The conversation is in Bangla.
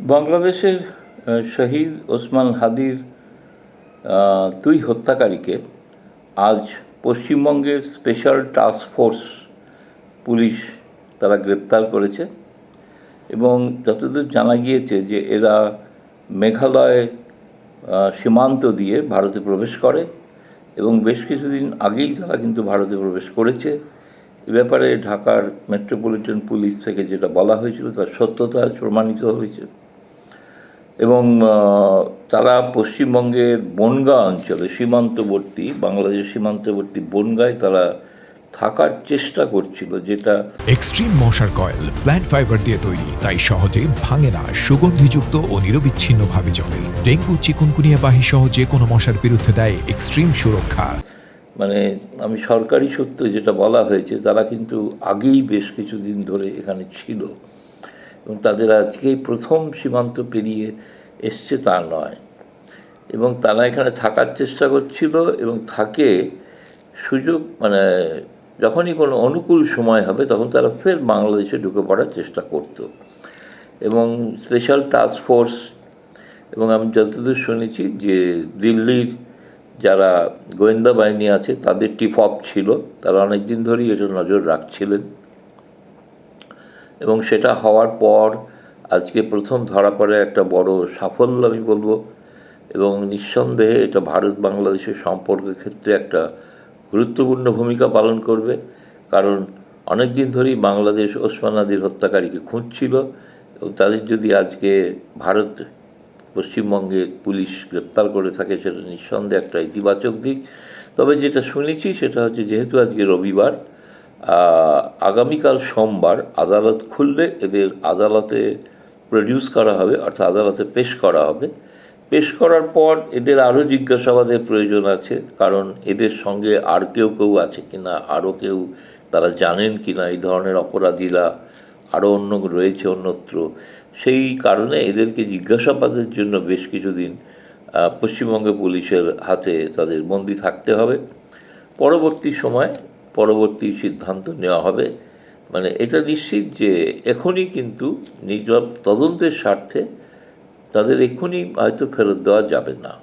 বাংলাদেশের শহীদ ওসমান হাদির দুই হত্যাকারীকে আজ পশ্চিমবঙ্গের স্পেশাল টাস্ক ফোর্স পুলিশ তারা গ্রেপ্তার করেছে এবং যতদূর জানা গিয়েছে যে এরা মেঘালয় সীমান্ত দিয়ে ভারতে প্রবেশ করে এবং বেশ কিছুদিন আগেই তারা কিন্তু ভারতে প্রবেশ করেছে। এ ব্যাপারে ঢাকার মেট্রোপলিটন পুলিশ থেকে যেটা বলা হয়েছিল তার সত্যতা প্রমাণিত হয়েছে এবং তারা পশ্চিমবঙ্গের বনগাঁ অঞ্চলে সীমান্তবর্তী বাংলাদেশ সীমান্তবর্তী বনগাঁয় তারা থাকার চেষ্টা করছিল, যেটা এক্সট্রিম মশার কয়েল প্ল্যান্ট ফাইবার দিয়ে তৈরি, তাই সহজে ভাঙে না, সুগন্ধিযুক্ত ও নিরবিচ্ছিন্নভাবে জ্বলে। ডেঙ্গু, চিকুনগুনিয়া বাহি সহ যে কোনো মশার বিরুদ্ধে দেয় এক্সট্রিম সুরক্ষা। মানে আমি সরকারি সূত্রে যেটা বলা হয়েছে তারা কিন্তু আগেই বেশ কিছুদিন ধরে এখানে ছিল এবং তাদের আজকেই প্রথম সীমান্ত পেরিয়ে এসছে তা নয়, এবং তারা এখানে থাকার চেষ্টা করছিল এবং থাকে সুযোগ যখনই কোনো অনুকূল সময় হবে তখন তারা ফের বাংলাদেশে ঢুকে পড়ার চেষ্টা করত। এবং স্পেশাল টাস্ক ফোর্স এবং আমি যতদূর শুনেছি যে দিল্লির যারা গোয়েন্দা বাহিনী আছে তাদের টিপ অফ ছিল, তারা অনেক দিন ধরেই এটা নজর রাখছিলেন এবং সেটা হওয়ার পর আজকে প্রথম ধরা পড়ে একটা বড় সাফল্য আমি বলবো। এবং নিঃসন্দেহে এটা ভারত বাংলাদেশের সম্পর্কের ক্ষেত্রে একটা গুরুত্বপূর্ণ ভূমিকা পালন করবে, কারণ অনেক দিন ধরেই বাংলাদেশ ওসমান হাদির হত্যাকারীকে খুঁজছিল এবং তাদের যদি আজকে ভারত পশ্চিমবঙ্গের পুলিশ গ্রেপ্তার করে থাকে সেটা নিঃসন্দেহে একটা ইতিবাচক দিক। তবে যেটা শুনেছি সেটা হচ্ছে যেহেতু আজকে রবিবার, আগামীকাল সোমবার আদালত খুললে এদের আদালতে প্রডিউস করা হবে, অর্থাৎ আদালতে পেশ করা হবে। পেশ করার পর এদের আরও জিজ্ঞাসাবাদের প্রয়োজন আছে, কারণ এদের সঙ্গে আর কেউ আছে কি না, আরও কেউ তারা জানেন কি না এই ধরনের অপরাধীরা আরও অন্য রয়েছে অন্যত্র। সেই কারণে এদেরকে জিজ্ঞাসাবাদের জন্য বেশ কিছুদিন পশ্চিমবঙ্গ পুলিশের হাতে তাদের বন্দি থাকতে হবে। পরবর্তী সিদ্ধান্ত নেওয়া হবে। এটা নিশ্চিত যে এখনই কিন্তু তদন্তের স্বার্থে তাদের এক্ষুনি হয়তো ফেরত দেওয়া যাবে না।